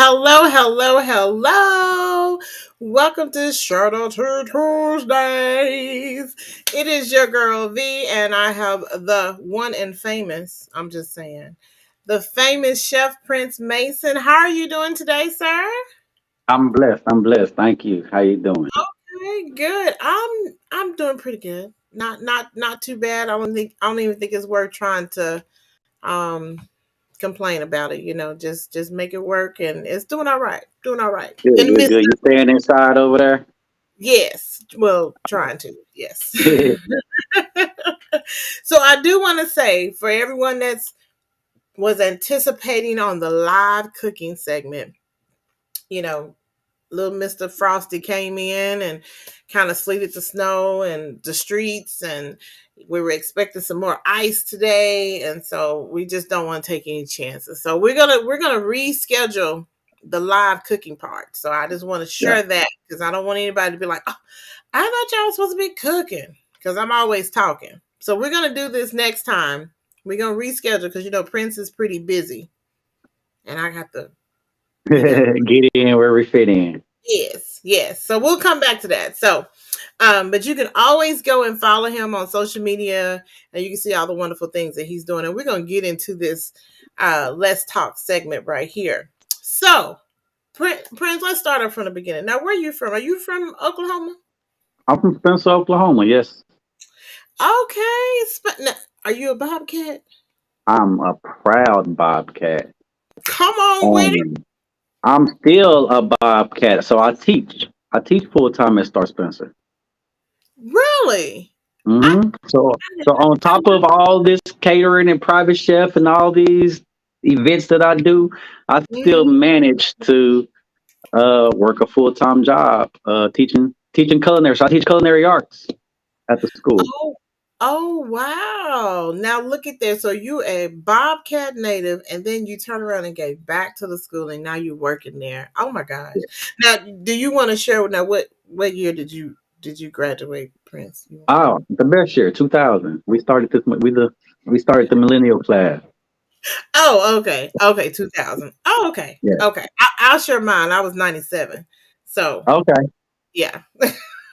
Hello, hello, hello. Welcome to Shout Out to Tuesdays. It is your girl V, and I have the one and famous, I'm just saying, the famous Chef Prince Mason. How are you doing today, sir? I'm blessed. I'm blessed. Thank you. How you doing? Okay, good. I'm doing pretty good. Not too bad. I don't even think it's worth trying to um complain about it. Just make it work, and it's doing all right. Doing all right Good, in the good, midst. good. You staying inside over there? Yes. Well, trying to. Yes. So I do want to say for everyone that's was anticipating on the live cooking segment, you know, little Mr. Frosty came in and kind of sleeted the snow and the streets, and we were expecting some more ice today, and so we just don't want to take any chances. So we're gonna reschedule the live cooking part. So I just want to Yeah. share that because I don't want anybody to be like, oh, I thought y'all was supposed to be cooking because I'm always talking. So we're gonna do this next time. We're gonna reschedule because Prince is pretty busy, and I got to, you know, Get in where we fit in. yes, yes. So we'll come back to that. So, but you can always go and follow him on social media, and you can see all the wonderful things that he's doing. And we're gonna get into this let's talk segment right here. So, Prince, let's start off from the beginning. Now, where are you from? Are you from Oklahoma? I'm from Spencer, Oklahoma. Yes, Okay. Now, are you a Bobcat? I'm a proud Bobcat. Come on with it. Um, I'm still a Bobcat, so I teach. I teach full time at Star Spencer. Really? I, So on top of all this catering and private chef and all these events that I do, I still Mhm. manage to work a full time job teaching culinary. So I teach culinary arts at the school. Oh, oh wow. Now look at that. So you a Bobcat native and then you turn around and gave back to the school and now you're working there. Oh my gosh. Now do you want to share now what year did you graduate, Prince? Oh, the best year, 2000. We started the millennial class. Oh, okay. Okay, 2000. Oh, okay. Yeah. Okay. I'll share mine. I was 97. So, Okay. yeah.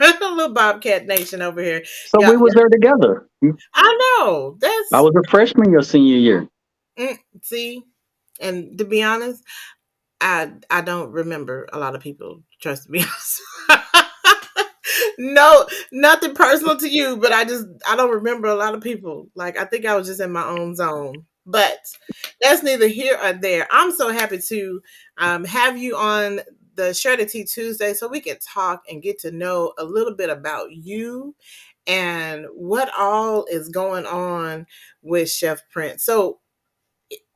A little Bobcat Nation over here. So Yeah, we was there together. I know. I That's was a freshman your senior year. see, and to be honest, I don't remember a lot of people. Trust me. No, nothing personal to you, but I don't remember a lot of people. Like I think I was just in my own zone. But that's neither here or there. I'm so happy to have you on the Share the Tea Tuesday so we can talk and get to know a little bit about you and what all is going on with Chef Prince. So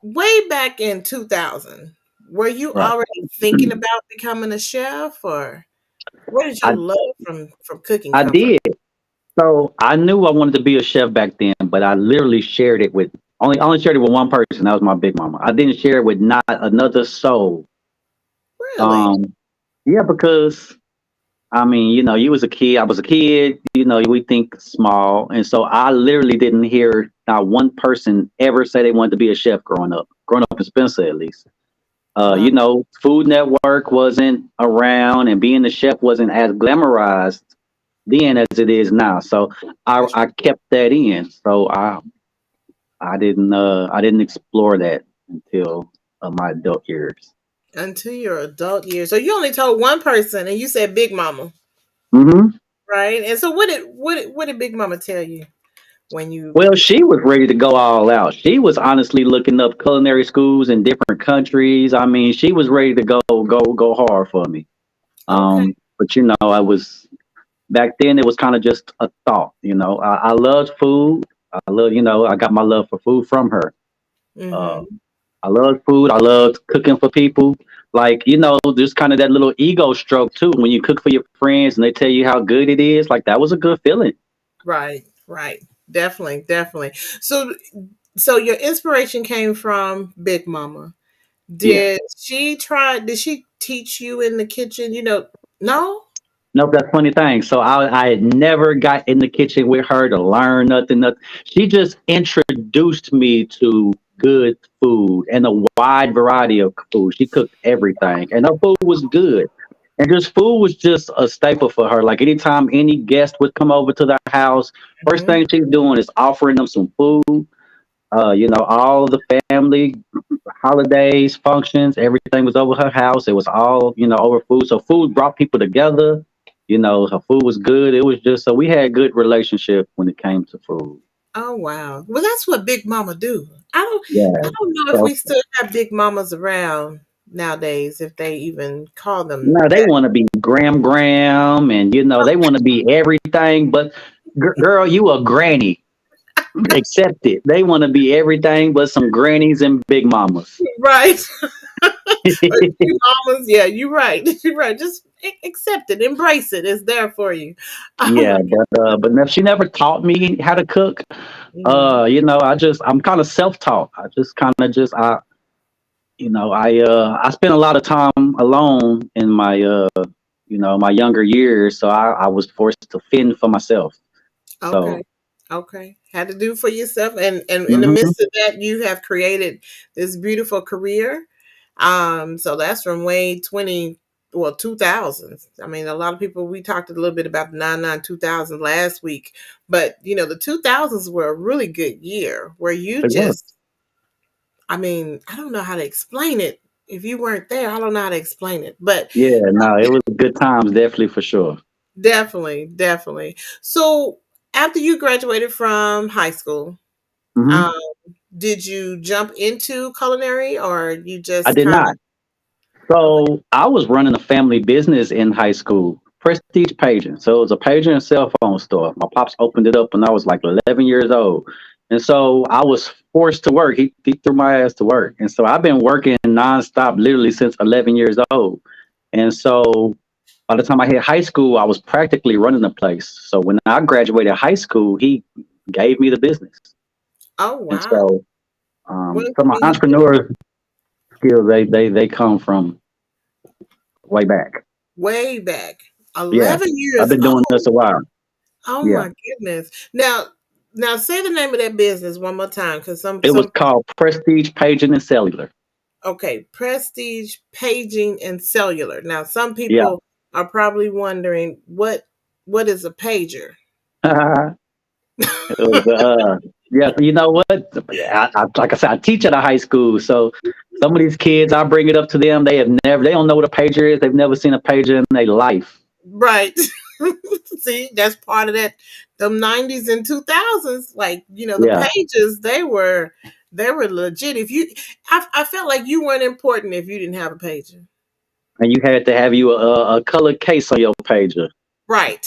way back in 2000, were you Right. already thinking about becoming a chef, or where did your I love from cooking I come from? did. So I knew I wanted to be a chef back then, but I literally shared it with only shared it with one person. That was my big mama. I didn't share it with not another soul. Really? Um, yeah, because I mean, you was a kid, I was a kid, we think small. And so I literally didn't hear not one person ever say they wanted to be a chef growing up in Spencer at least. Wow. Food Network wasn't around and being a chef wasn't as glamorized then as it is now. So I kept that in. So I didn't explore that until my adult years. Until your adult years. So you only told one person, and you said Big Mama, hmm right? And so what did Big Mama tell you when you? Well, she was ready to go all out. She was honestly looking up culinary schools in different countries. I mean, she was ready to go hard for me. Okay. But I was back then. It was kind of just a thought. I loved food. I love, I got my love for food from her. Uh, Mm-hmm. I loved food. I loved cooking for people. Like, there's kind of that little ego stroke too when you cook for your friends and they tell you how good it is. Like that was a good feeling. Right. Right. Definitely. Definitely. So your inspiration came from Big Mama. Yeah. Did she teach you in the kitchen? No? Nope, that's funny thing. So I had never got in the kitchen with her to learn nothing. She just introduced me to good food and a wide variety of food. She cooked everything, and her food was good. And just food was just a staple for her. Like anytime any guest would come over to the house, first Hmm. thing she's doing is offering them some food. All the family holidays, functions, everything was over her house. It was all, over food. So food brought people together. Her food was good. It was just so we had good relationship when it came to food. Oh wow. Well, that's what Big Mama do. I Yeah. don't know if So we still have Big Mamas around nowadays, if they even call them no, they that. want to be Graham, and they want to be everything. But girl, you a granny. Accept it. They want to be everything but some grannies and big mamas. Right. Big Mamas, yeah, you're right. You're right. Just accept it, embrace it. It's there for you. Oh Yeah, my but she never taught me how to cook. God. I'm kind of self-taught. I just kind of just I spent a lot of time alone in my my younger years, so I was forced to fend for myself. Okay. So, Okay. Had to do for yourself. And in the hmm midst of that, you have created this beautiful career. So that's from way 2000s. I mean, a lot of people, we talked a little bit about the 99 2000 last week, but the 2000s were a really good year where you it was. just, I mean, I don't know how to explain it. If you weren't there, I don't know how to explain it, but Yeah, no, it was good times, definitely for sure. definitely, definitely. So after you graduated from high school, hmm um, did you jump into culinary or you I just did kind of not. okay? So I was running a family business in high school, Prestige Paging. So it was a pager and cell phone store. My pops opened it up when I was like 11 years old. And so I was forced to work. He threw my ass to work. And so I've been working nonstop literally since 11 years old. And so by the time I hit high school, I was practically running the place. So when I graduated high school, he gave me the business. Oh And wow! so, When so my you entrepreneur skills, they come from way back. way back, Yeah, 11 years I've been doing old. this a while. Oh Yeah, my goodness! Now say the name of that business one more time, because it was some called Prestige Paging and Cellular. okay, prestige paging and cellular. Now some Yeah, people are probably wondering what is a pager. it was. Yeah, you know what? Like I said, I teach at a high school, so some of these kids, I bring it up to them. They don't know what a pager is. They've never seen a pager in their life. Right. See, that's part of that. Them 90s and 2000s, like, the Yeah, pages, they were legit. I felt like you weren't important if you didn't have a pager. and you had to have you a colored case on your pager. Right.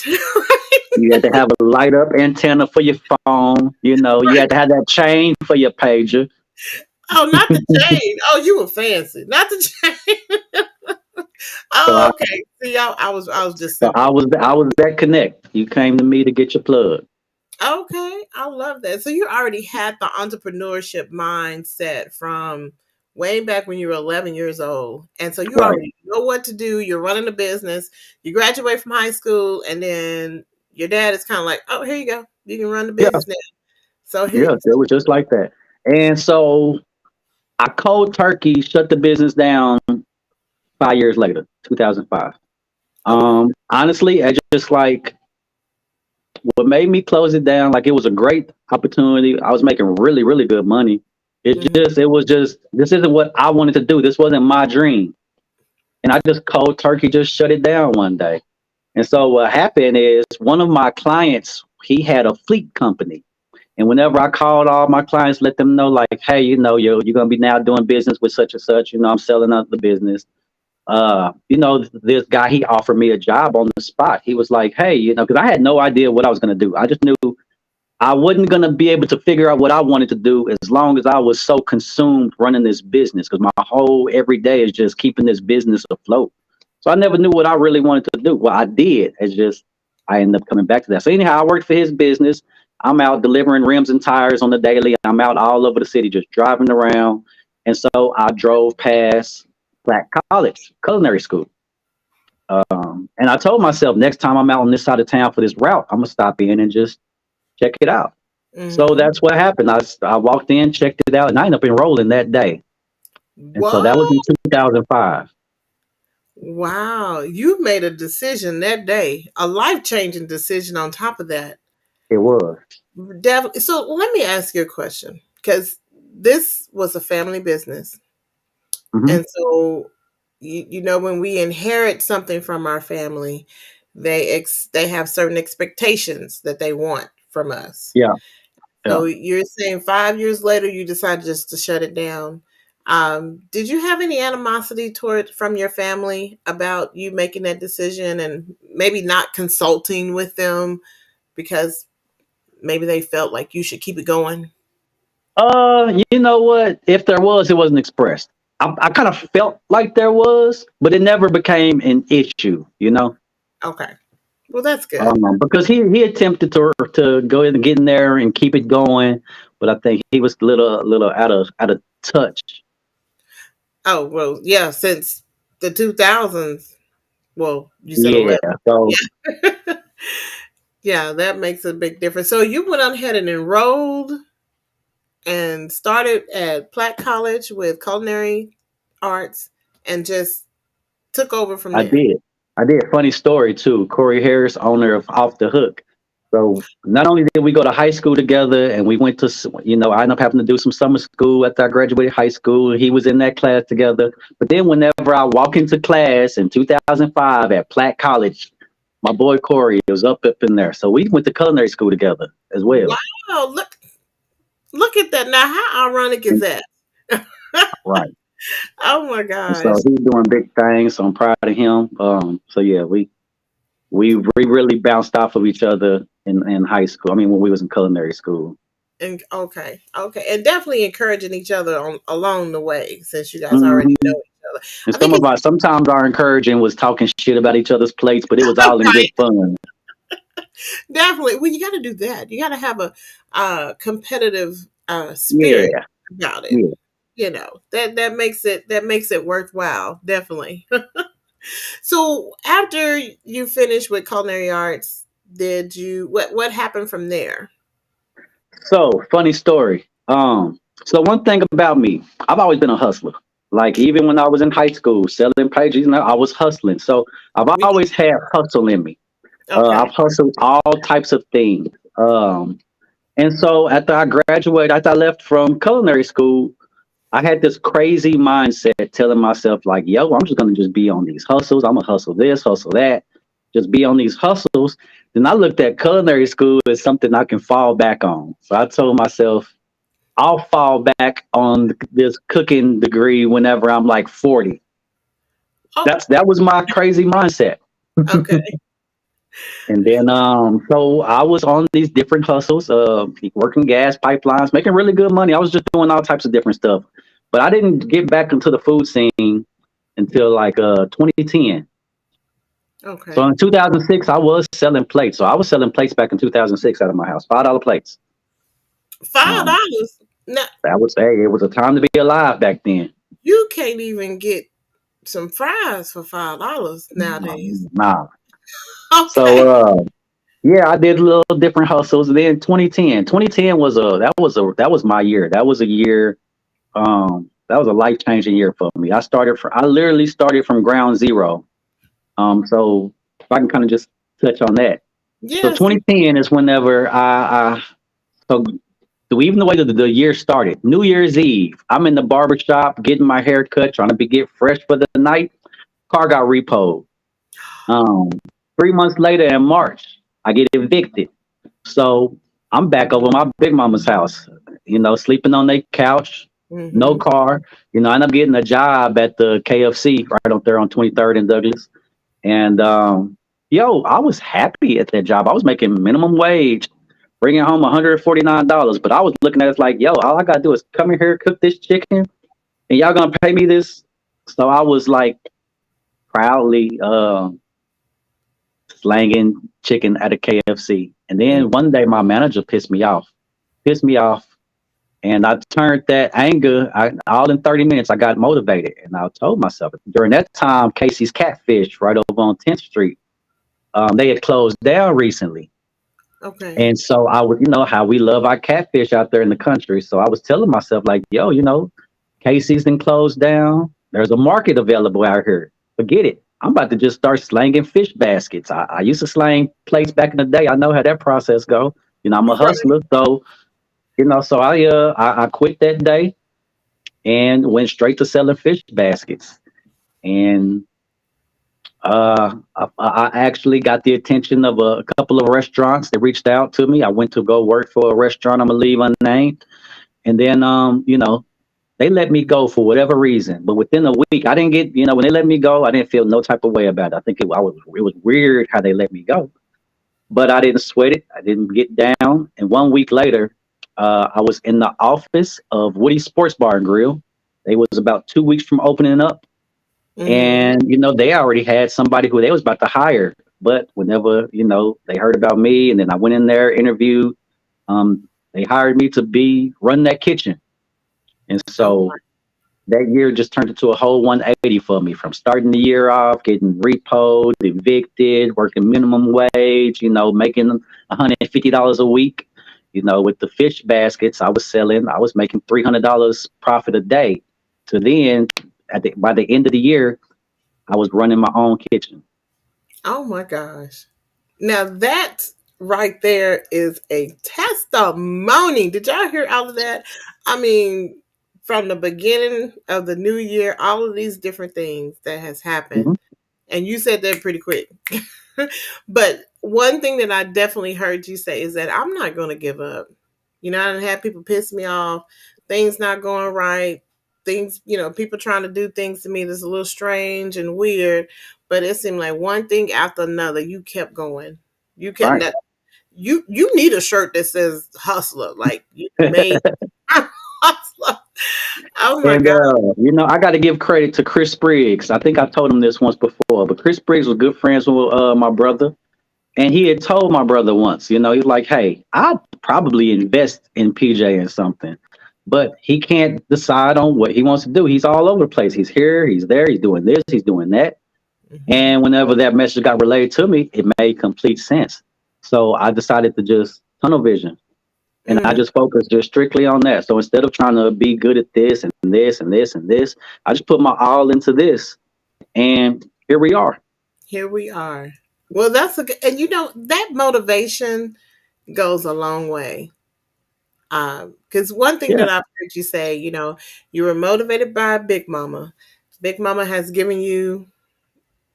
You had to have a light up antenna for your phone. You Right. had to have that chain for your pager. Oh, not the chain. Oh, you were fancy. Not the chain. So Oh, I, okay. See, I was just so simple. I was that connect. You came to me to get your plug. Okay, I love that. So you already had the entrepreneurship mindset from way back when you were 11 years old. And so you Right. already know what to do. You're running a business. You graduate from high school, and then your dad is kind of like, "Oh, here you go. You can run the Yeah. business now." So here, Yeah. It was just like that. And so I cold turkey shut the business down 5 years later, 2005. okay. Honestly, I just like what made me close it down. Like it was a great opportunity. I was making really, really good money. Mhm. It was just this isn't what I wanted to do. This wasn't my dream. And I just cold turkey just shut it down one day. And so what happened is one of my clients, he had a fleet company. And whenever I called all my clients, let them know like, hey, you're gonna be now doing business with such and such. I'm selling out the business. This guy, he offered me a job on the spot. He was like, hey, because I had no idea what I was gonna do. I just knew I wasn't gonna be able to figure out what I wanted to do as long as I was so consumed running this business. Because my whole every day is just keeping this business afloat. So I never knew what I really wanted to do. Well, I did. It's just I ended up coming back to that. So anyhow, I worked for his business. I'm out delivering rims and tires on the daily. I'm out all over the city just driving around. And so I drove past Black College, culinary school. And I told myself next time I'm out on this side of town for this route, I'm gonna stop in and just check it out. So Mm-hmm. that's what happened. I walked in, checked it out, and I ended up enrolling that day. And so that was in What? 2005. Wow. You made a decision that day, a life changing decision on top of that. It was. So let me ask you a question because this was a family business. Hmm. And so, when we inherit something from our family, they have certain expectations that they want from us. Yeah, yeah. So you're saying 5 years later, you decided just to shut it down. Did you have any animosity toward from your family about you making that decision and maybe not consulting with them because maybe they felt like you should keep it going? You know what? If there was, it wasn't expressed. I kind of felt like there was, but it never became an issue, you know? Okay. Well, that's good. Because he attempted to go in and get in there and keep it going, but I think he was little out of touch. Oh, well, yeah, since the 2000s. Well, you said Yeah. 11. So Yeah. Yeah, that makes a big difference. So you went on ahead and enrolled and started at Platt College with culinary arts and just took over from I there. did. I did. Funny story too. Corey Harris, owner of Off the Hook. So not only did we go to high school together, and we went to, I ended up having to do some summer school after I graduated high school. He was in that class together. But then whenever I walk into class in 2005 at Platt College, my boy Corey was up in there. So we went to culinary school together as well. Wow, look at that. Now how ironic is And- that? right. Oh my And so gosh. he's doing big things. So I'm proud of him. So yeah, we really bounced off of each other in high school. I mean, when we was in culinary school. And okay, okay. And definitely encouraging each other on along the way since you guys already Hmm. know each other. And I think it's sometimes our encouraging was talking shit about each other's plates, but it was all in good right. fun. Definitely. Well, you got to do that. You got to have a competitive spirit Yeah, about it. yeah. That makes it worthwhile. Definitely. So after you finished with culinary arts, did you what happened from there? So funny story. So one thing about me, I've always been a hustler. Like even when I was in high school, selling pages, I was hustling. So I've We always had hustle in me. okay. I've hustled all types of things. And so after I left from culinary school, I had this crazy mindset telling myself, like, yo, I'm just gonna just be on these hustles. I'm gonna hustle this, hustle that, just be on these hustles. Then I looked at culinary school as something I can fall back on. So I told myself, I'll fall back on this cooking degree whenever I'm like 40. Oh, That was my crazy mindset. okay. And then so I was on these different hustles, working gas pipelines, making really good money. I was just doing all types of different stuff. But I didn't get back into the food scene until like 2010. So Okay. in 2006 I was selling plates. So I was selling plates back in 2006 out of my house, $5 plates. Five Um dollars. Now that was hey, it was a time to be alive back then. you can't even get some fries for $5 nowadays. Nah. So Okay. yeah, I did little different hustles. And then 2010 was that was my year. That was a year. That was a life changing year for me. I literally started from ground zero. So if I can kind of just touch on that. So Yes. 2010 is whenever so even the way that the year started, New Year's Eve, I'm in the barber shop getting my hair cut, trying to get fresh for the night. Car got repoed. Um, 3 months later in March, I get evicted. So I'm back over my big mama's house, sleeping on their couch, no Mm-hmm. car. I end up getting a job at the KFC right up there on 23rd and Douglas. And I was happy at that job. I was making minimum wage, bringing home $149. But I was looking at it like, yo, all I gotta do is come in here, cook this chicken, and y'all gonna pay me this. So I was like proudly slanging chicken at a KFC. And then one day my manager pissed me off. And I turned that anger, all in 30 minutes, I got motivated. And I told myself during that time, Casey's Catfish right over on 10th Street, they had closed down recently. Okay. And so I would, how we love our catfish out there in the country. So I was telling myself, like, yo, Casey's done closed down. There's a market available out here. Forget it. I'm about to just start slanging fish baskets. I used to slang plates back in the day. I know how that process go. I'm a Right. hustler. So, so I quit that day and went straight to selling fish baskets. And I actually got the attention of a couple of restaurants that reached out to me. I went to go work for a restaurant. I'm gonna leave unnamed, and then they let me go for whatever reason. But within a week, I didn't get when they let me go, I didn't feel no type of way about it. I think it was weird how they let me go, but I didn't sweat it. I didn't get down. And 1 week later, I was in the office of Woody Sports Bar and Grill. They was about 2 weeks from opening up, Mm-hmm. and they already had somebody who they was about to hire. But whenever they heard about me, and then I went in there, interviewed, they hired me to be run that kitchen. And Oh so my. that year just turned into a whole 180 for me, from starting the year off, getting repoed, evicted, working minimum wage, making $150 a week. With the fish baskets I was selling, I was making $300 profit a day. To then, by the end of the year, I was running my own kitchen. Oh my gosh. Now that right there is a testimony. Did y'all hear all of that? I mean, from the beginning of the new year, all of these different things that has happened. Hmm. And you said that pretty quick. But one thing that I definitely heard you say is that I'm not going to give up. I done had people piss me off, things not going right, things, people trying to do things to me that's a little strange and weird. But it seemed like one thing after another, you kept going. You kept Right. that. You need a shirt that says hustler, like you made hustler. Oh my And god. I got to give credit to Chris Briggs. I think I told him this once before, but Chris Briggs was good friends with my brother, and he had told my brother once. He's like, "Hey, I'll probably invest in PJ in something, but he can't decide on what he wants to do. He's all over the place. He's here, he's there, he's doing this, he's doing that." Hmm. And whenever that message got relayed to me, it made complete sense. So I decided to just tunnel vision. And I Mm, just focused just strictly on that. So instead of trying to be good at this and this and this and this, I just put my all into this. And here we are. here we are. Well, that's a good, and that motivation goes a long way. Because one thing Yeah. that I've heard you say, you were motivated by Big Mama. Big Mama has given you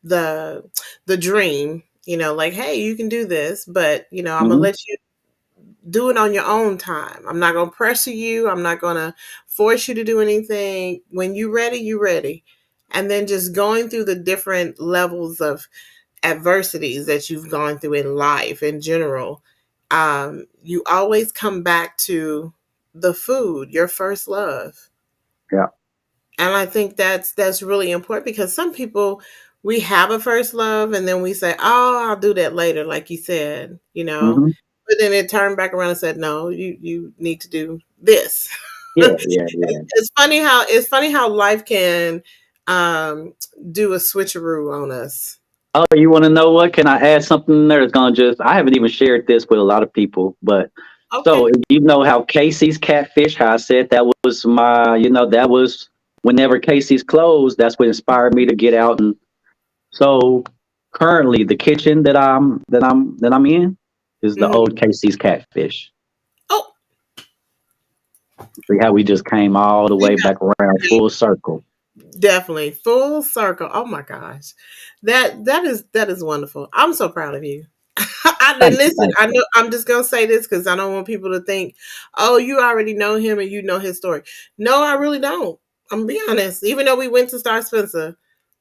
the the dream, like, hey, you can do this, but I'm gonna Hmm. let you do it on your own time. I'm not gonna pressure you. I'm not gonna force you to do anything. When you're ready, you're ready. And then just going through the different levels of adversities that you've gone through in life in general, you always come back to the food, your first love. Yeah. And I think that's really important because some people, we have a first love and then we say, "Oh, I'll do that later," like you said, Hmm. but then it turned back around and said, "No, you need to do this." Yeah. Yeah. Yeah. It's funny how life can um, do a switcheroo on us. Oh, you want to know what? Can I add something there that's going to I haven't even shared this with a lot of people, but so Okay. you know how Casey's Catfish, how I said that was that was whenever Casey's closed, that's what inspired me to get out. And so currently the kitchen that I'm in is the Hmm. old Casey's Catfish. Oh, See how we just came all the we way back around got full circle. definitely full circle. Oh my gosh, that is wonderful. I'm so proud of you. I didn't Thank you, listen. thank I you. know. I'm just gonna say this because I don't want people to think, "Oh, you already know him and you know his story." No, I really don't. I'm gonna be honest. Even though we went to Star Spencer,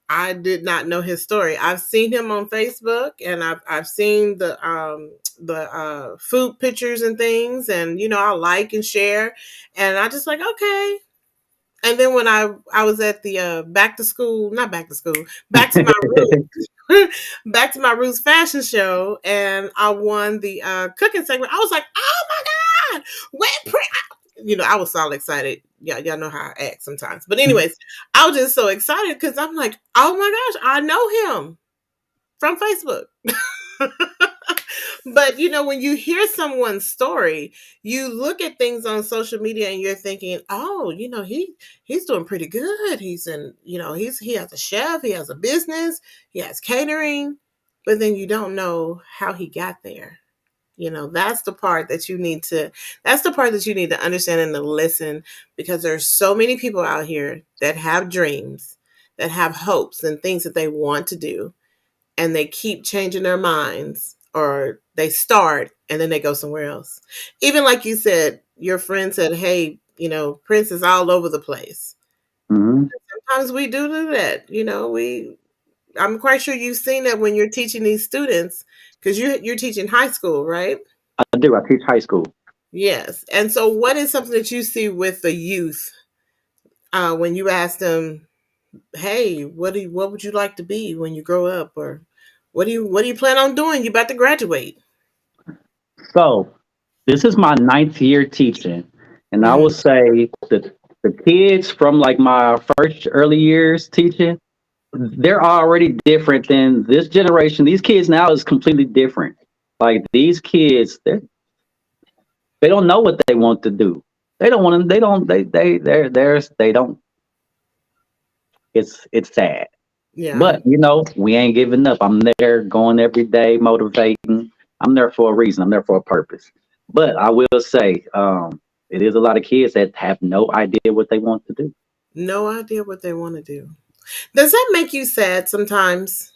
I did not know his story. I've seen him on Facebook and I've seen the food pictures and things, and I like and share, and I just like, okay. And then when I was at the back to school, not back to school, back to my roots, back to my roots fashion show, and I won the cooking segment. I was like, oh my god, wet print! I was all excited. Yeah, y'all know how I act sometimes. But anyways, I was just so excited because I'm like, oh my gosh, I know him from Facebook. But when you hear someone's story, you look at things on social media and you're thinking, oh, he's doing pretty good. He's in, he has a chef, he has a business, he has catering, but then you don't know how he got there. That's the part that you need to understand and to listen, because there's so many people out here that have dreams, that have hopes and things that they want to do, and they keep changing their minds, or they start and then they go somewhere else. Even like you said, your friend said, hey, Prince is all over the place. Hmm. Sometimes we do that. I'm quite sure you've seen that when you're teaching these students, because you're teaching high school, right? I do. I teach high school. Yes. And so what is something that you see with the youth, when you ask them, hey, what would you like to be when you grow up? Or what do you plan on doing? You about to graduate. So this is my ninth year teaching, and I will Mhm. say that the kids from like my first early years teaching, they're already different than this generation. These kids now is completely different. Like these kids, they don't know what they want to do. They don't want to. They don't. They don't. It's sad. Yeah. But we ain't giving up. I'm there going every day, motivating. I'm there for a reason. I'm there for a purpose. But I will say, it is a lot of kids that have no idea what they want to do. No idea what they want to do. Does that make you sad sometimes?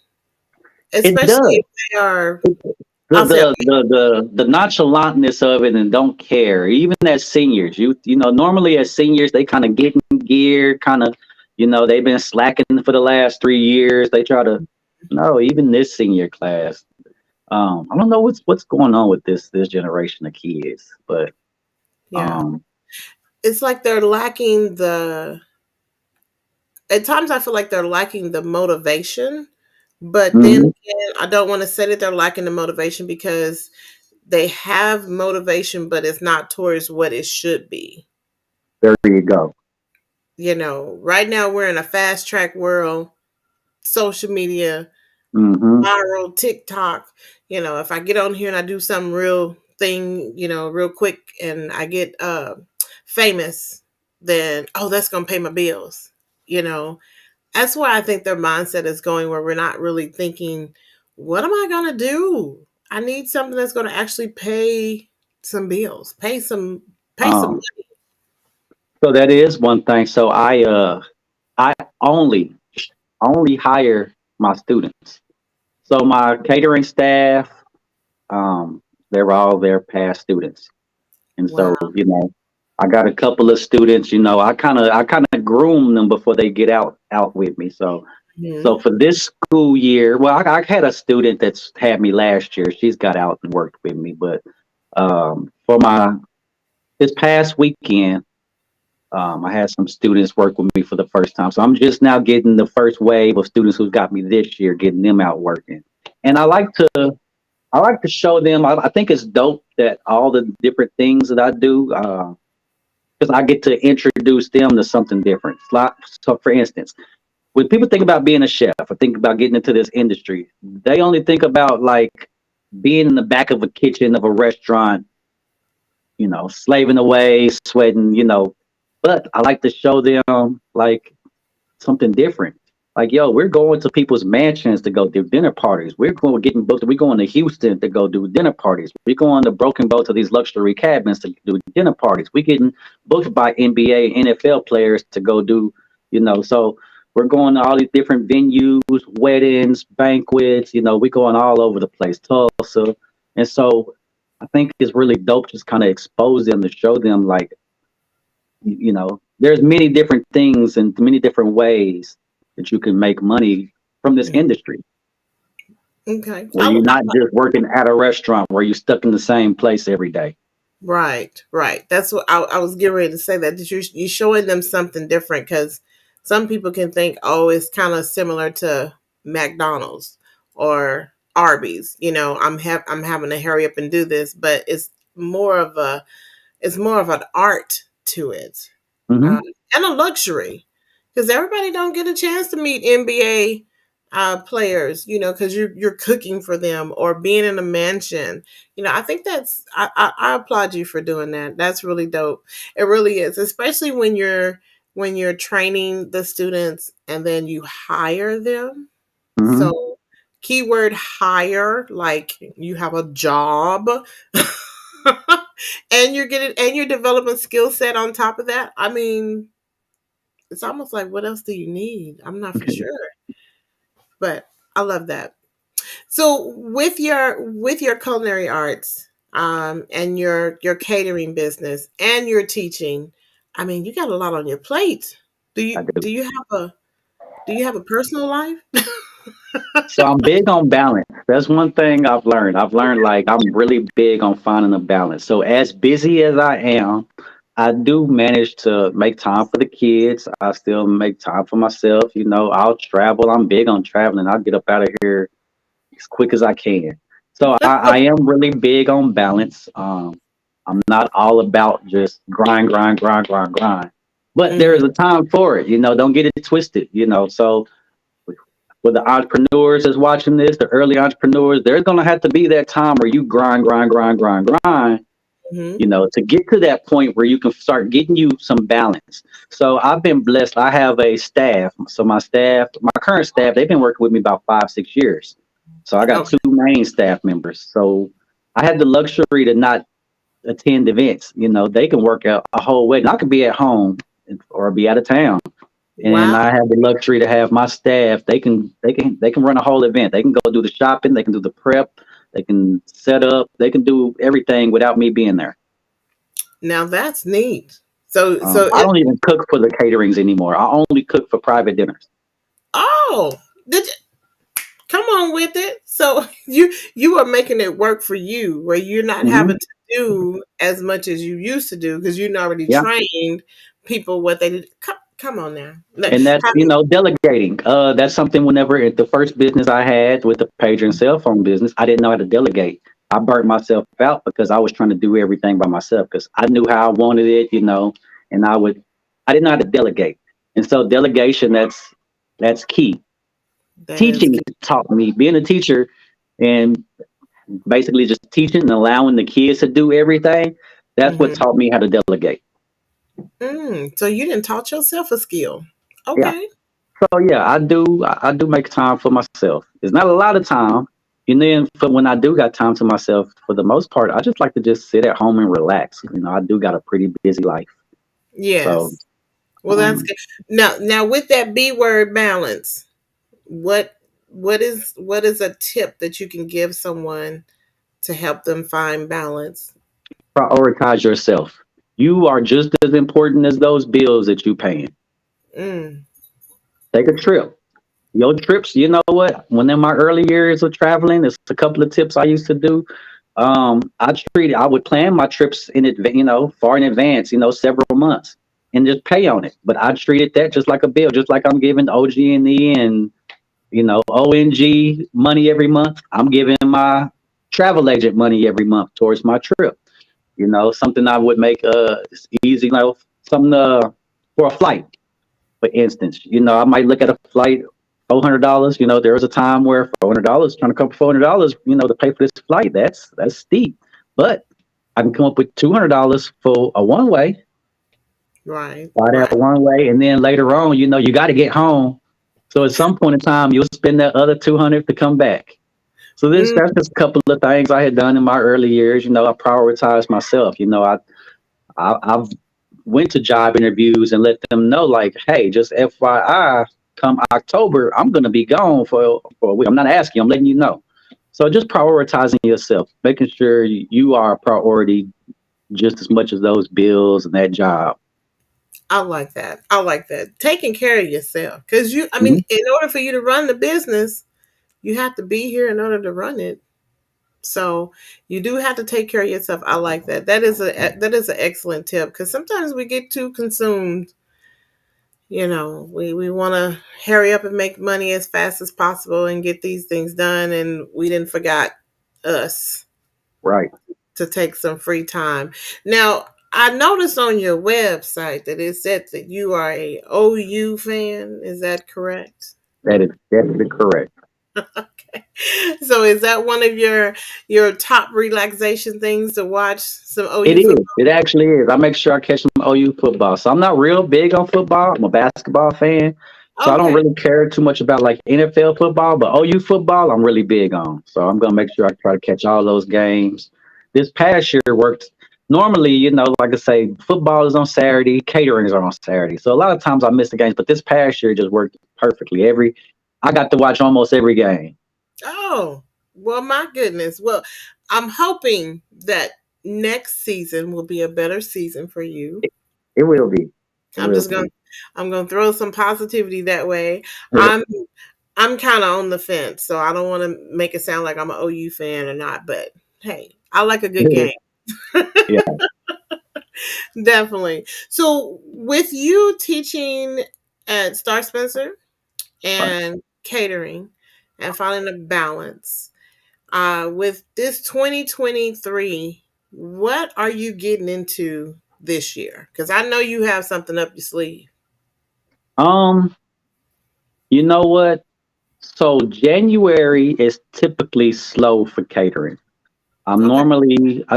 It Especially does. if they are, The I'll say, the the the nonchalantness of it and don't care. Even as seniors, normally as seniors they kind of get in gear, kind of they've been slacking for the last 3 years. They try to no, even this senior class. I don't know what's going on with this generation of kids, but yeah. um, It's like they're lacking at times I feel like they're lacking the motivation, but then mhm, again, I don't want to say that they're lacking the motivation, because they have motivation, but it's not towards what it should be. there you go. Right now we're in a fast track world, social media, Hmm. viral TikTok. If I get on here and I do some real thing, real quick, and I get famous, then that's gonna pay my bills. You know, that's why I think their mindset is going, where we're not really thinking, what am I gonna do? I need something that's gonna actually pay some bills, pay some Um, money. so that is one thing. So I only hire my students. So my catering staff, um, they're all their past students. And Wow. so, I got a couple of students, I kind of groom them before they get out with me. So Mhm. for this school year, well, I had a student that's had me last year. She's got out and worked with me, but for my this past weekend, I had some students work with me for the first time. So I'm just now getting the first wave of students who got me this year, getting them out working. And I like to show them. I think it's dope that all the different things that I do, because I get to introduce them to something different. So, for instance, when people think about being a chef or think about getting into this industry, they only think about like being in the back of a kitchen of a restaurant, slaving away, sweating, But I like to show them like something different. Like, yo, we're going to people's mansions to go do dinner parties. We're going getting booked. We're going to Houston to go do dinner parties. We're going to Broken Bow to these luxury cabins to do dinner parties. We're getting booked by NBA, NFL players to go do, So we're going to all these different venues, weddings, banquets. We're going all over the place, Tulsa, and so I think it's really dope. Just kind of expose them to show them like there's many different things and many different ways that you can make money from this Yeah. industry Okay. where you're not just working at a restaurant where you're stuck in the same place every day. Right, right. That's what I was getting ready to say. That you're showing them something different, because some people can think, oh, it's kind of similar to McDonald's or Arby's. I'm having to hurry up and do this, but it's more of an art to it, Hmm. um, and a luxury, because everybody don't get a chance to meet NBA. players, because you're cooking for them or being in a mansion. I think I applaud you for doing that. That's really dope. It really is, especially when you're training the students and then you hire them. Hmm. So keyword hire, like you have a job. And you're developing skill set on top of that. I mean, it's almost like, what else do you need? I'm not for sure, but I love that. So with your culinary arts, and your catering business and your teaching, I mean, you got a lot on your plate. Do I you do. do you have a do you have a personal life? So I'm big on balance. That's one thing I've learned. I've learned like I'm really big on finding a balance. So as busy as I am, I do manage to make time for the kids. I still make time for myself. I'll travel. I'm big on traveling. I'll get up out of here as quick as I can. So I am really big on balance. I'm not all about just grind, grind, grind, grind, grind. But there Mhm. is a time for it. Don't get it twisted. So for the entrepreneurs that's watching this, the early entrepreneurs, there's gonna have to be that time where you grind, grind, grind, grind, grind, Mhm. to get to that point where you can start getting you some balance. So I've been blessed. I have a staff. So my current staff, they've been working with me about 5, 6 years. So I got Okay. two main staff members. So I had the luxury to not attend events. They can work a whole week. I could be at home or be out of town, and Wow. I have the luxury to have my staff. They can run a whole event. They can go do the shopping. They can do the prep. They can set up. They can do everything without me being there. Now that's neat. So I it don't even cook for the caterings anymore. I only cook for private dinners. oh, did you come on with it? So you are making it work for you where you're not Hmm. having to do as much as you used to do because you already Yeah, trained people what they did. Come on now. and that's Have delegating. That's something. Whenever at the first business I had with the pager and cell phone business, I didn't know how to delegate. I burnt myself out because I was trying to do everything by myself because I knew how I wanted it, and I didn't know how to delegate. And so delegation, that's key. that is Teaching taught me, being a teacher and basically just teaching and allowing the kids to do everything. That's what mm-hmm. taught me how to delegate. So you didn't taught yourself a skill. Yeah. Okay. So yeah, I do make time for myself. It's not a lot of time. And then for when I do got time to myself, for the most part, I just like to just sit at home and relax. I do got a pretty busy life. So Yes. Well, that's um, good. Now with that B word balance, what what is a tip that you can give someone to help them find balance? prioritize yourself. You are just as important as those bills that you paying. Mm, Take a trip. Your trips, you know what? When in my early years of traveling, there's a couple of tips I used to do. I would plan my trips in advance, far in advance, several months, and just pay on it. But I treated that just like a bill, just like I'm giving OG&E and ONG money every month. I'm giving my travel agent money every month towards my trip. Something I would make easy, something for a flight, for instance. I might look at a flight, $400. There was a time where $400, trying to come up with $400, to pay for this flight. That's steep. But I can come up with $200 for a one way, right, buy that right. one way, and then later on, you got to get home. So at some point in time, you'll spend that other 200 to come back. So Mm, that's just a couple of things I had done in my early years. I prioritized myself. I've went to job interviews and let them know, like, hey, just FYI, come October, I'm gonna be gone for a week. I'm not asking, I'm letting you know. So just prioritizing yourself, making sure you are a priority just as much as those bills and that job. I like that. I like that. Taking care of yourself. Because I mean, Mhm. in order for you to run the business, you have to be here in order to run it. So you do have to take care of yourself. I like that. That is an excellent tip because sometimes we get too consumed. We want to hurry up and make money as fast as possible and get these things done, and we didn't forgot us Right. to take some free time. Now, I noticed on your website that it said that you are a OU fan. Is that correct? That is definitely correct. Okay. So is that one of your top relaxation things to watch some It OU is. football? It actually is. I make sure I catch some OU football. So I'm not real big on football. I'm a basketball fan. So I don't Okay. really care too much about like NFL football, but OU football I'm really big on. So I'm gonna make sure I try to catch all those games. This past year worked normally, like I say, football is on Saturday, caterings are on Saturday. So a lot of times I miss the games, but this past year just worked perfectly. I got to watch almost every game. Oh, well, my goodness. Well, I'm hoping that next season will be a better season for you. It, it will be. It I'm will just be. gonna I'm gonna throw some positivity that way. I'm I'm kind of on the fence, so I don't want to make it sound like I'm an OU fan or not. But hey, I like a good game, Yeah. definitely. So with you teaching at Star Spencer Right. and catering and finding a balance, with this 2023, what are you getting into this year? Because I know you have something up your sleeve. Um, you know what? So January is typically slow for catering. Okay.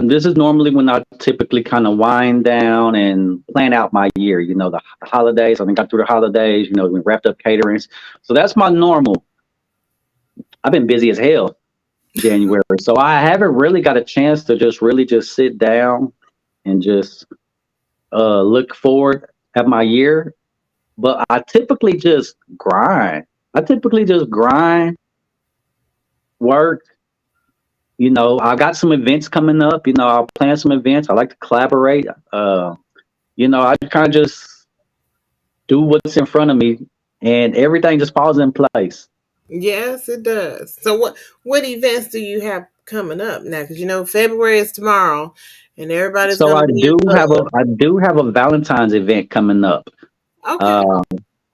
This is normally when I typically kind of wind down and plan out my year. The holidays. I think got through the holidays. We wrapped up caterings. So that's my normal. I've been busy as hell January, so I haven't really got a chance to just really just sit down and just look forward at my year. But I typically just grind. I typically just grind, work. I got some events coming up. I'll plan some events. I like to collaborate. I kind of just do what's in front of me, and everything just falls in place. Yes, it does. So what events do you have coming up now? Because February is tomorrow, and everybody's So gonna be in love. I do have a Valentine's event coming up. Okay. Uh,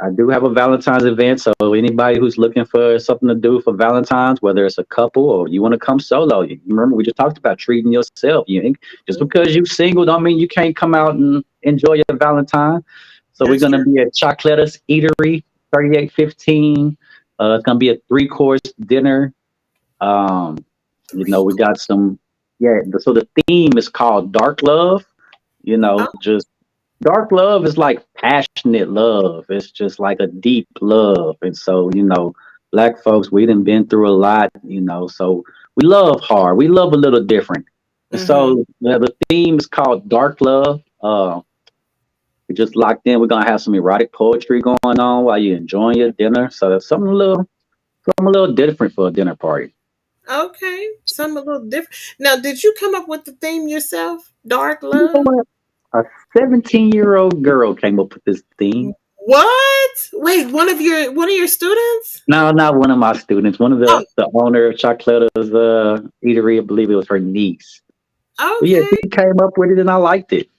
I do have a Valentine's event. So anybody who's looking for something to do for Valentine's, whether it's a couple or you want to come solo, you remember we just talked about treating yourself. Just because you're single don't mean you can't come out and enjoy your Valentine. So we're That's gonna true. be at Chocolatas Eatery, 3815. It's gonna be a three-course dinner. Um, Three. we got some. Yeah. So the theme is called Dark Love. Oh, Just dark love is like passionate love. It's just like a deep love. And so, black folks, we done been through a lot, so we love hard. We love a little different. And mm-hmm. so the theme is called Dark Love. We just locked in. We're gonna have some erotic poetry going on while you're enjoying your dinner. So it's something a little different for a dinner party. Okay. Some a little different. Now, did you come up with the theme yourself? Dark You know love? what? A 17-year-old girl came up with this theme. What? Wait, one of your students? No, not one of my students. One of Oh, the owner of Chocolata's eatery, I believe it was her niece. But yeah, okay. she came up with it and I liked it.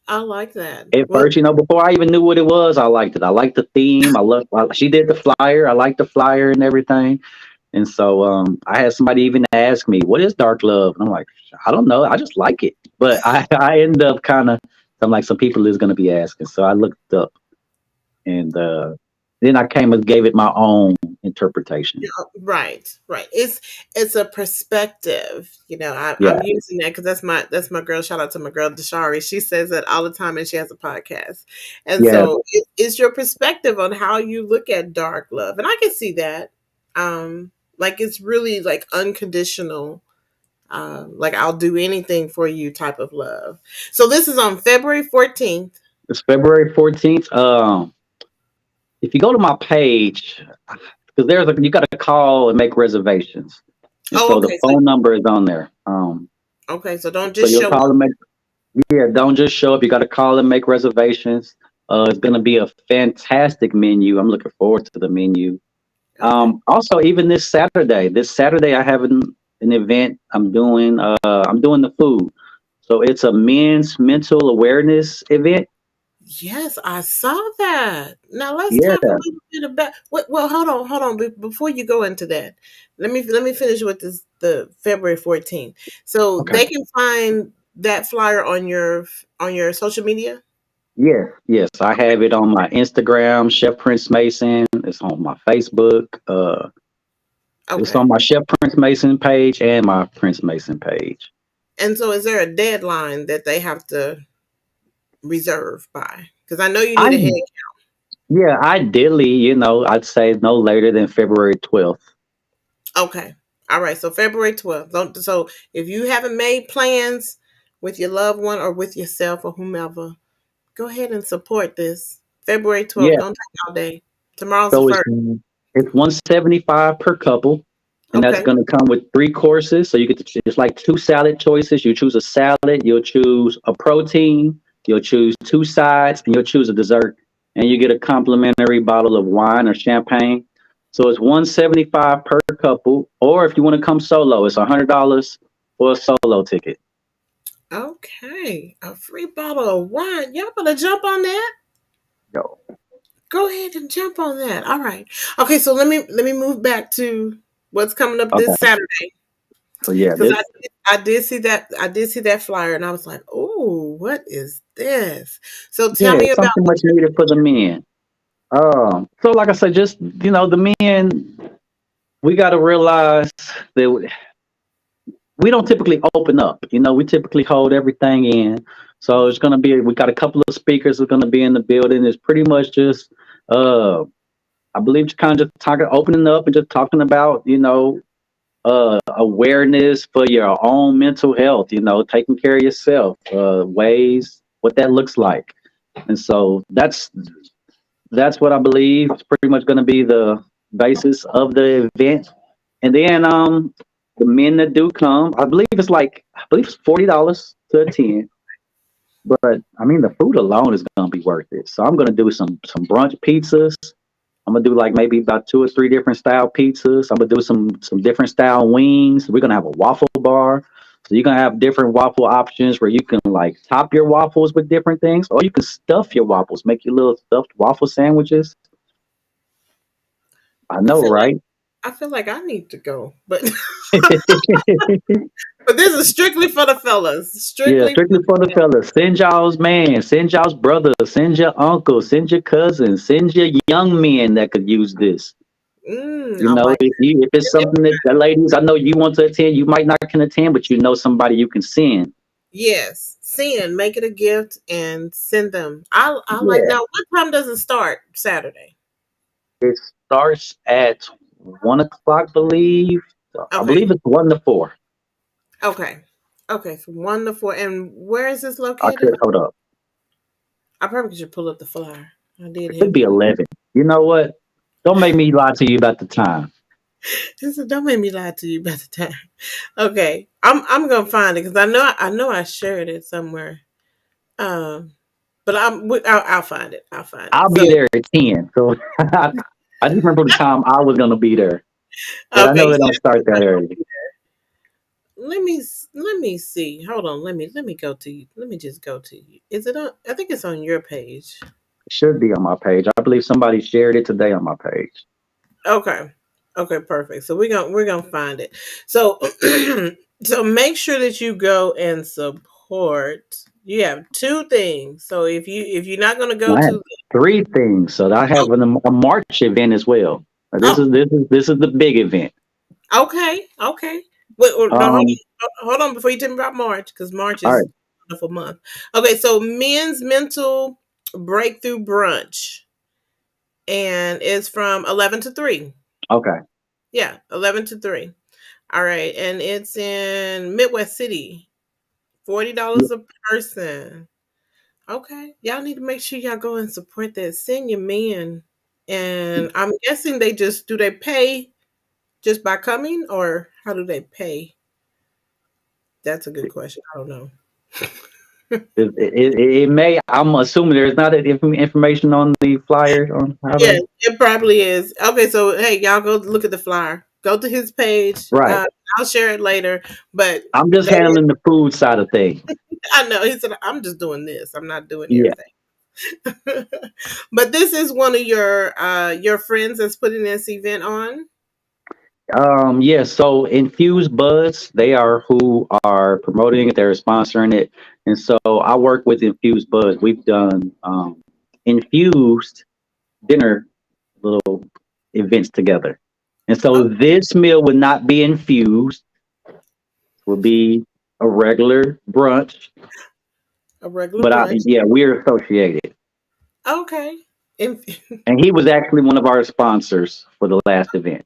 I like that. At Well, first, before I even knew what it was, I liked it. I liked the theme. She did the flyer. I liked the flyer and everything. And so I had somebody even ask me, "What is dark love?" And I'm like, "I don't know. I just like it." But I end up I'm like, some people is going to be asking. So I looked up and then I came and gave it my own interpretation. right, right. It's a perspective. Yeah, I'm using that because that's my girl. Shout out to my girl Deshari. She says that all the time, and she has a podcast. And yeah, so it's your perspective on how you look at dark love, and I can see that. Like it's really like unconditional. Like I'll do anything for you type of love. So this is on February 14th. it's February 14th. If you go to my page, because you got to call and make reservations, and Oh, so the okay. So phone number is on there. don't So just you'll show call up. and make. Yeah, don't just show up. You got to call and make reservations. It's going to be a fantastic menu. I'm looking forward to the menu. Okay. Also, even this Saturday, I have an event. I'm doing the food. So it's a men's mental awareness event. Yes, I saw that. Now let's talk a Yeah, little bit about. Well, hold on. Before you go into that, let me finish with this. The February 14th, so okay. they can find that flyer on your social media. Yes, yes. I have it on my Instagram, Chef Prince Mason. Mason. It's on my Facebook. It's Okay. on my Chef Prince Mason page and my Prince Mason page. And so, is there a deadline that they have to reserve by? Because I know you I need a head. Yeah, ideally, I'd say no later than February 12th. Okay. All right. So February 12th. So if you haven't made plans with your loved one or with yourself or whomever, go ahead and support this. February 12th. Yeah, Don't take all day. Tomorrow's the so it's first. it's 175 per couple, and that's Okay. going to come with three courses. So you get to it's like two salad choices. You choose a salad, you'll choose a protein, you'll choose two sides, and you'll choose a dessert, and you get a complimentary bottle of wine or champagne. So it's 175 per couple, or if you want to come solo, it's $100 for a solo ticket. Okay. A free bottle of wine. Y'all better jump on that. Yo, Go ahead and jump on that. All right. Okay, so let me move back to what's coming up this okay. Saturday. So yeah, Because this I did see that flyer and I was like, oh, what is this? So tell yeah, me it's about something what much needed for the men. So like I said, just the men, we got to realize that we don't typically open up. We typically hold everything in. So it's gonna be. We got a couple of speakers who are gonna be in the building. It's pretty much just, I believe, just kind of just talking, opening up, and just talking about, awareness for your own mental health. Taking care of yourself, ways what that looks like, and so that's what I believe is pretty much going to be the basis of the event. And then the men that do come, I believe it's $40 to attend. But I mean the food alone is gonna be worth it. So I'm gonna do some brunch pizzas. I'm gonna do like maybe about two or three different style pizzas. I'm gonna do some different style wings. We're gonna have a waffle bar. So you're gonna have different waffle options where you can like top your waffles with different things, or you can stuff your waffles, make your little stuffed waffle sandwiches. I I know, feel like right? I feel like I need to go, but but this is strictly for the fellas. Yeah, Strictly strictly for for the fellas. Send y'all's man, send y'all's brother, send your uncle, send your cousin, send your young men that could use this. I like If it's it. something that the ladies, I know you want to attend, you might not can attend, but you know somebody you can send. Yes, send, make it a gift and send them. I like Yeah, now. What time does it start? Saturday. it starts at 1 o'clock, believe. I Okay. believe it's 1 to 4. Okay. Okay. From 1 to 4. And where is this I located? could hold up. I probably should pull up the flyer. I did It could hit be pull. 11. You know what? Don't make me lie to you about the time. He said, "Don't make me lie to you about the time." Okay, I'm gonna find it because I know I shared it somewhere. Um, but I'll find it. I'll find it. I'll So be there at 10. So I just remember the time I was gonna be there, but I okay, know you they don't said start that early. let me see. Hold on. Let me go to you. Let me just go to you. Is it on? I think it's on your page. It should be on my page. I believe somebody shared it today on my page. Okay. Okay, perfect. So we're gonna find it. So so make sure that you go and support. You have two things. So if you're not gonna go I have to three things. So I have a March event as well. This oh is this is the big event. okay. Wait, no, Um, hold on before you tell me about March, because March all is right, a wonderful month. Okay, so men's mental breakthrough brunch, and it's from 11 to 3. okay. Yeah, 11 to 3. All right, and it's in Midwest City. $40 a person. Okay. Y'all need to make sure y'all go and support that. Send your men. And I'm guessing do they pay just by coming or how do they pay? That's a good question. I don't know. It may. I'm assuming there's not that information on the flyer on how Yeah, to. it probably is. Okay, so hey, y'all go look at the flyer. Go to his page. Right. I'll share it later. But I'm just that is, handling the food side of things. I know. He said, I'm just doing this. I'm not doing Yeah. everything. But this is one of your friends that's putting this event on. Yeah, so Infused Buzz, they are who are promoting it, they're sponsoring it. And so I work with Infused Buzz. We've done infused dinner, little events together. And Oh, so this meal would not be infused, would be a regular brunch. a regular But brunch. yeah, we're associated. Okay. In- And he was actually one of our sponsors for the last event.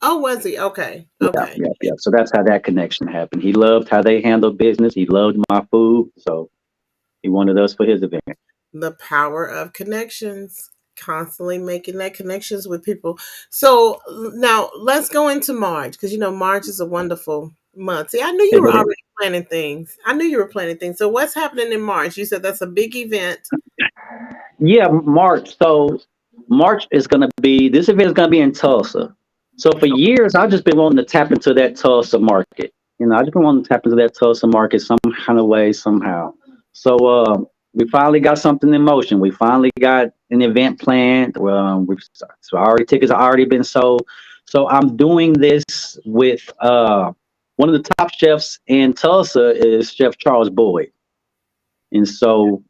oh, was he? Okay. Yeah, Okay. yeah, yeah. So that's how that connection happened. He loved how they handled business. He loved my food. So he wanted us for his event. The power of connections, constantly making that connections with people. So now let's go into March, because March is a wonderful month. See, I knew you It were is. already planning things. I knew you were planning things. So what's happening in March? You said that's a big event. Yeah, March. So March is going to be, this event is going to be in Tulsa. So for years, I've just been wanting to tap into that Tulsa market. I just been wanting to tap into that Tulsa market some kind of way, somehow. So we finally got something in motion. We finally got an event planned. So already tickets have already been sold. So I'm doing this with one of the top chefs in Tulsa is Chef Charles Boyd. And so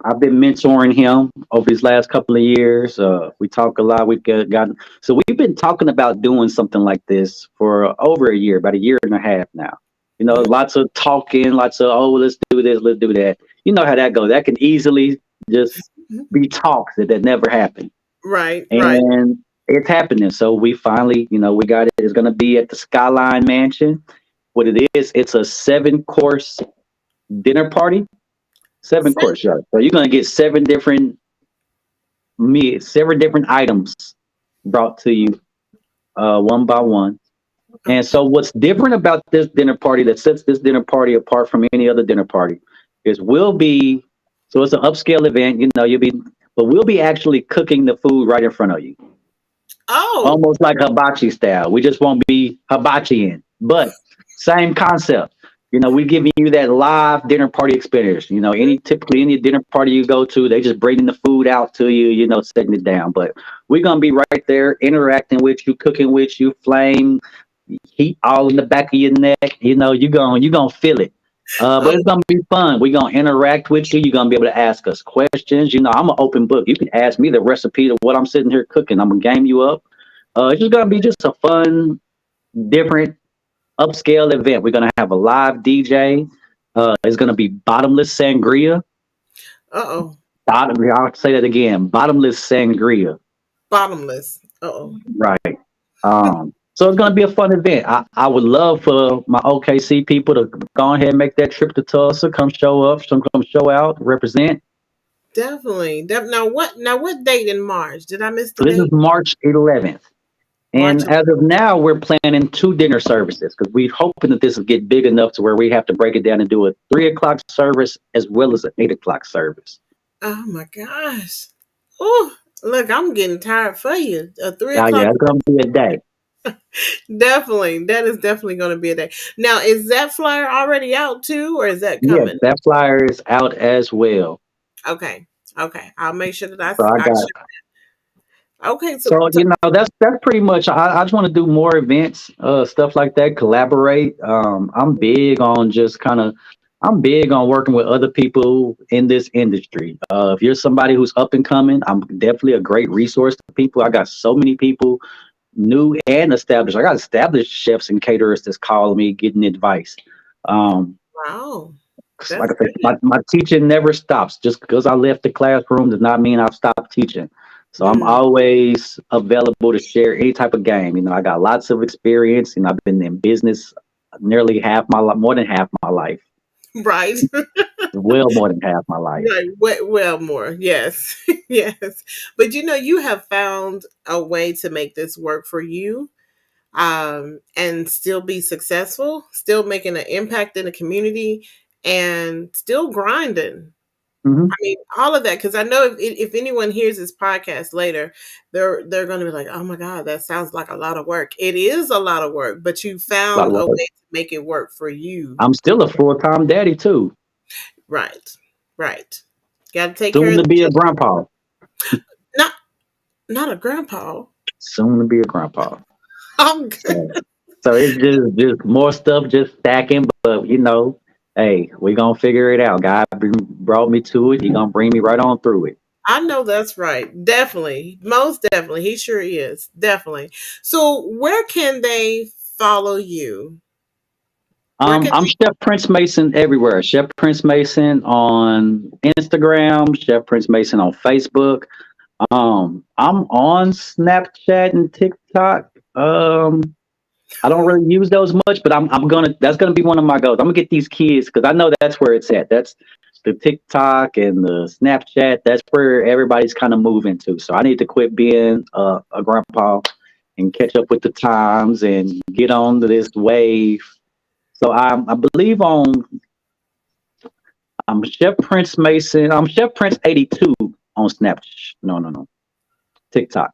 I've been mentoring him over these last couple of years. We talk a lot. So we've been talking about doing something like this for over a year, about a year and a half now. Lots of talking, lots of, oh, let's do this, let's do that. You know how that goes. That can easily just be talks that never happen. Right, right. And it's happening. So we finally, we got it. It's going to be at the Skyline Mansion. What it is, it's a 7-course dinner party. Seven Sen- course, yeah. So you're gonna get 7 different items brought to you, one by one. And Okay. so, what's different about this dinner party that sets this dinner party apart from any other dinner party is we'll be, so it's an upscale event. But we'll be actually cooking the food right in front of you, Oh, almost like hibachi style. We just won't be hibachiing, but same concept. We giving you that live dinner party experience. Typically any dinner party you go to, they just bringing the food out to you, setting it down. But we're gonna be right there interacting with you, cooking with you, flame, heat all in the back of your neck. You're gonna feel it. But it's oh, gonna be fun. We're gonna interact with you. You're gonna be able to ask us questions. I'm an open book. You can ask me the recipe of what I'm sitting here cooking. I'm gonna game you up. It's just gonna be just a fun, different, upscale event. We're gonna have a live DJ. It's gonna be bottomless sangria. uh-oh. I'll say that again. Bottomless sangria. Bottomless. Uh-oh. Right. So it's gonna be a fun event. I would love for my OKC people to go ahead and make that trip to Tulsa. Come show up. Come show out. Represent. Definitely. Now what date in March? Did I miss the So this is date? March 11th. March And as of now, we're planning 2 dinner services because we're hoping that this will get big enough to where we have to break it down and do a 3 o'clock service as well as an 8 o'clock service. Oh my gosh. Oh, look, I'm getting tired for you. A three Oh o'clock. yeah, it's gonna be a day. Definitely. That is definitely going to be a day. Now, is that flyer already out too, or is that Yes, coming? that flyer is out as well. Okay. Okay. I'll make sure that I, So I I got should. Okay. So, so that's pretty much. I just want to do more events, stuff like that, collaborate. I'm big on just kind of. I'm big on working with other people in this industry. If you're somebody who's up and coming, I'm definitely a great resource to people. I got so many people new and established. I got established chefs and caterers that's calling me, getting advice. Um, wow. 'Cause That's like I said, great. my teaching never stops. Just because I left the classroom does not mean I've stopped teaching. So I'm Mm, always available to share any type of game. I got lots of experience, and I've been in business nearly half my life, more than half my life, right. well more than half my life. Right. Well, more. Yes. Yes. But you have found a way to make this work for you, and still be successful, still making an impact in the community, and still grinding. Hmm. I mean, all of that, because I know if anyone hears this podcast later, they're going to be like, "Oh my God, that sounds like a lot of work." It is a lot of work, but you A lot found of a work. way to make it work for you. I'm still a full-time daddy too, Right, right. Got to take care soon of to the be a children. grandpa. Not not a grandpa. Soon to be a grandpa. I'm good. So, so it's just more stuff just stacking, but hey, we gonna figure it out. God brought me to it. He gonna bring me right on through it. I know that's right. Definitely. Most definitely. He sure is. Definitely. So where can they follow you? Where can I'm Chef Prince Mason everywhere. Chef Prince Mason on Instagram, Chef Prince Mason on Facebook. I'm on Snapchat and TikTok. I don't really use those much, but I'm gonna that's gonna be one of my goals. I'm gonna get these kids because I know that's where it's at. That's the TikTok and the Snapchat. That's where everybody's kind of moving to. So I need to quit being a grandpa and catch up with the times and get on to this wave. So I believe on I'm Chef Prince Mason. I'm Chef Prince 82 on Snapchat. No. TikTok.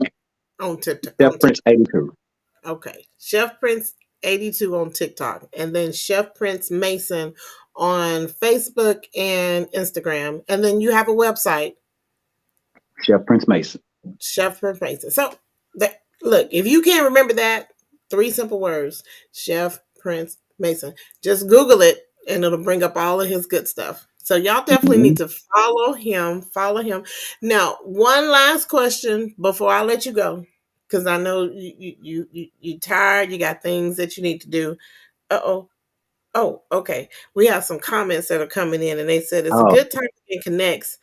on TikTok Chef on Prince TikTok? 82. Okay. Chef Prince 82 on TikTok. And then Chef Prince Mason on Facebook and Instagram. And then you have a website, Chef Prince Mason. Chef Prince Mason. So look, if you can't remember that, three simple words, Chef Prince Mason. Just Google it and it'll bring up all of his good stuff. So y'all definitely Mm-hmm. need to follow him. Follow him. Now, one last question before I let you go, because I know you tired. You got things that you need to do. Uh oh. Oh, okay. We have some comments that are coming in, and they said it's a Oh, good time to get connects.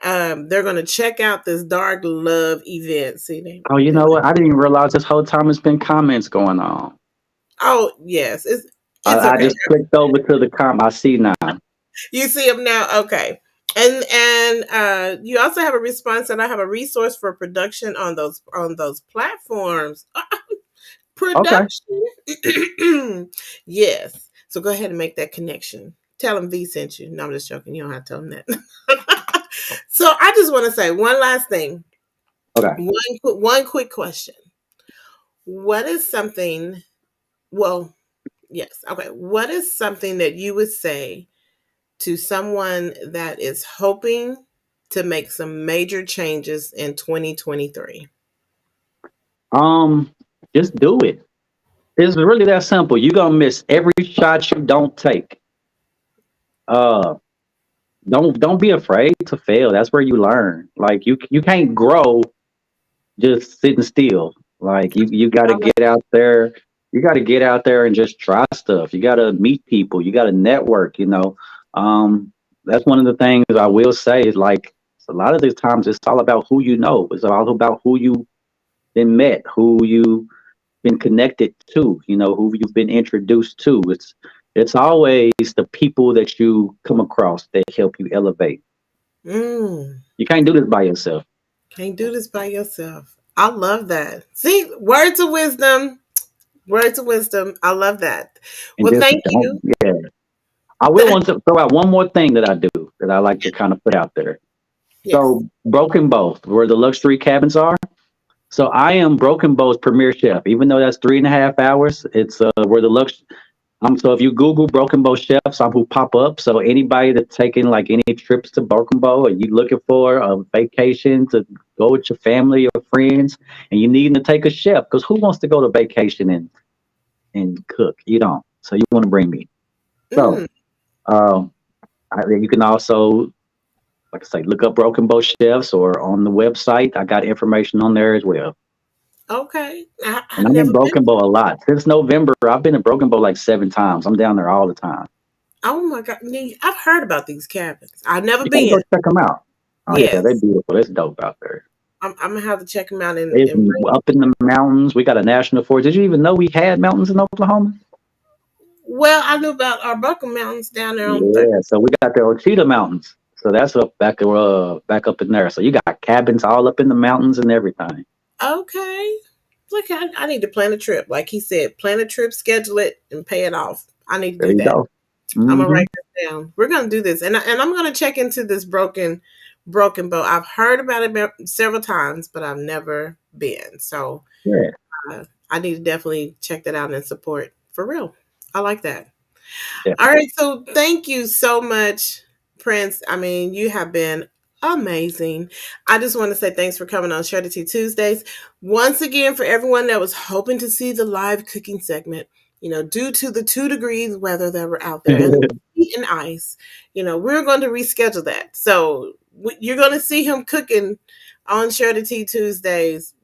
They're going to check out this Dark Love event. See, oh, you they know like. what? I didn't even realize this whole time it's been comments going on. Oh, yes, it's I okay. just clicked over to the I see now. You see them now, okay. And you also have a response, and I have a resource for production on those platforms. Okay. Production, yes. So go ahead and make that connection. Tell them V sent you. No, I'm just joking. You don't have to tell them that. So I just want to say one last thing. Okay. One quick question. What is something? Well, yes. Okay. What is something that you would say to someone that is hoping to make some major changes in 2023? Um, just do it. It's really that simple. You're gonna miss every shot you don't take. Uh, don't be afraid to fail. That's where you learn. Like you can't grow just sitting still. Like you got to get out there. You got to get out there and just try stuff. You got to meet people. You got to network. That's one of the things I will say is like a lot of the times it's all about who you know. It's all about who you been met, who you been connected to. Who you've been introduced to. It's always the people that you come across that help you elevate. Mm, You can't do this by yourself. can't do this by yourself. I love that. See, words of wisdom. Words of wisdom. I love that. And Well, just thank don't. you. Yeah. I will want to throw out one more thing that I do that I like to kind of put out there. Yes. So Broken Bow, where the luxury cabins are. So I am Broken Bow's premier chef, even though that's 3.5 hours. It's where the lux. So if you Google Broken Bow chefs, I'm who pop up. So anybody that's taking like any trips to Broken Bow, or you looking for a vacation to go with your family or friends, and you needing to take a chef, because who wants to go to vacation and cook? You don't. So you want to bring me. So Mm, um, you can also, like I say, look up Broken Bow Chefs or on the website. I got information on there as well. okay. And I've I'm in never been. Broken Bow a lot. Since November, I've been in Broken Bow like 7 times. I'm down there all the time. Oh my God. I've heard about these cabins. I've never You gotta go been. check them out. Oh yeah, they're Yes. beautiful. It's dope out there. I'm going to have to check them out It's and bring. up in the mountains. We got a national forest. Did you even know we had mountains in Oklahoma? Well, I knew about our Buckle Mountains down there on Yeah, so we got the Ochita Mountains. So that's back up in there. So you got cabins all up in the mountains and everything. Okay. Look, I need to plan a trip. Like he said, plan a trip, schedule it, and pay it off. I need to There do you that. go. I'm gonna Hmm. write this down. We're gonna do this, and I'm gonna check into this broken boat. I've heard about it several times, but I've never been. So Yeah, I need to definitely check that out and support for real. I like that. yeah. All right, so thank you so much, Prince. I mean, you have been amazing. I just want to say thanks for coming on Share the Tea Tuesdays. Once again, for everyone that was hoping to see the live cooking segment, due to the 2 degrees weather that were out there and the heat and ice, we're going to reschedule that. So you're going to see him cooking on Share the Tea Tuesdays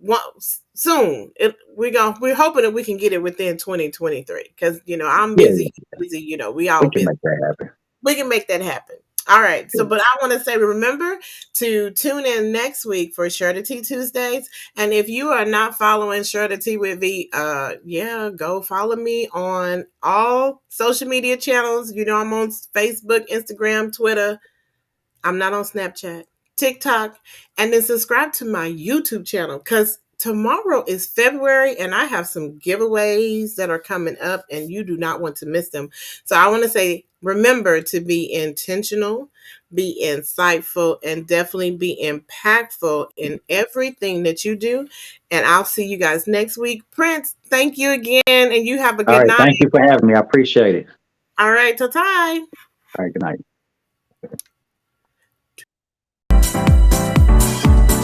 soon. We're hoping that we can get it within 2023 because I'm Yeah, busy, busy. We all we can busy. make that happen. We can make that happen. All right. So, Yeah. but I want to say, remember to tune in next week for Share the Tea Tuesdays. And if you are not following Share the Tea with V, yeah, go follow me on all social media channels. I'm on Facebook, Instagram, Twitter. I'm not on Snapchat, TikTok, and then subscribe to my YouTube channel because tomorrow is February and I have some giveaways that are coming up and you do not want to miss them. So I want to say, remember to be intentional, be insightful, and definitely be impactful in everything that you do. And I'll see you guys next week. Prince, thank you again, and you have a All good right. night. Thank you for having me. I appreciate it. All right, ta-ta. All right. Good night.